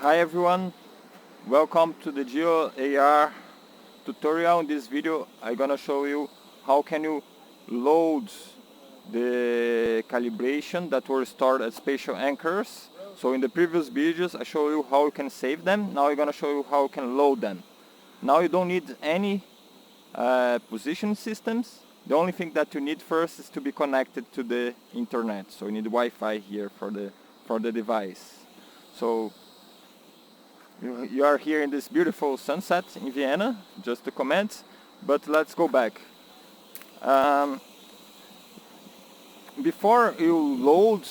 Hi everyone, welcome to the GeoAR tutorial. In this video I'm gonna show you how can you load the calibration that were stored as spatial anchors. So in the previous videos I show you how you can save them. Now I'm gonna show you how you can load them. Now you don't need any position systems. The only thing that you need first is to be connected to the internet. So you need Wi-Fi here for the device. So you are here in this beautiful sunset in Vienna, just to comment, but let's go back. Before you load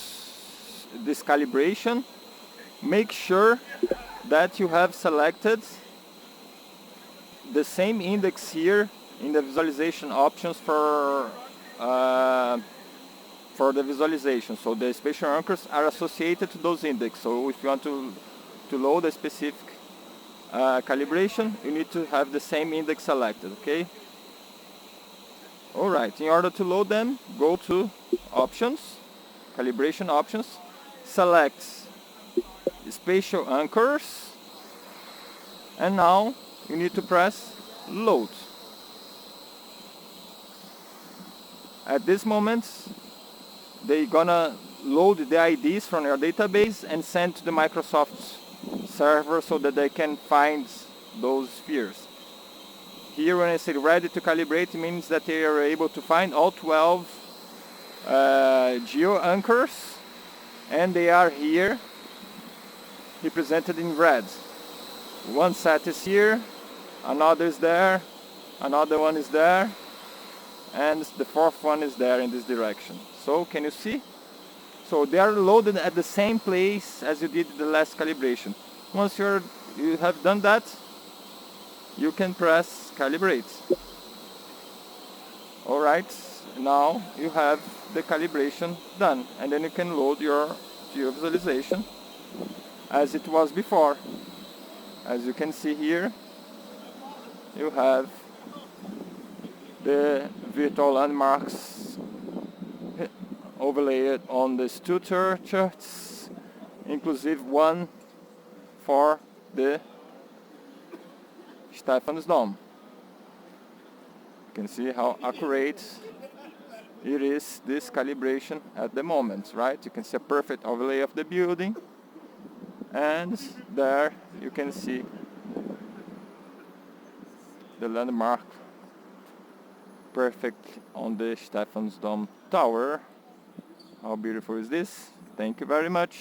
this calibration, make sure that you have selected the same index here in the visualization options for the visualization. So the spatial anchors are associated to those index. So if you want to load a specific calibration, you need to have the same index selected, okay? Alright, in order to load them, go to options, calibration options, select spatial anchors, and now you need to press load. At this moment, they're gonna load the IDs from your database and send to the Microsoft server so that they can find those spheres. Here when I say ready to calibrate, it means that they are able to find all 12 geo anchors, and they are here represented in red. One set is here, another is there, another one is there, and the fourth one is there in this direction. So can you see? So they are loaded at the same place as you did the last calibration. Once you have done that, you can press calibrate. Alright, now you have the calibration done, and then you can load your visualization as it was before. As you can see here, you have the virtual landmarks overlaid on these two churches, inclusive one for the Stephan's Dome. You can see how accurate it is, this calibration at the moment, right? You can see a perfect overlay of the building, and there you can see the landmark perfect on the Stephan's Dome tower. How beautiful is this? Thank you very much.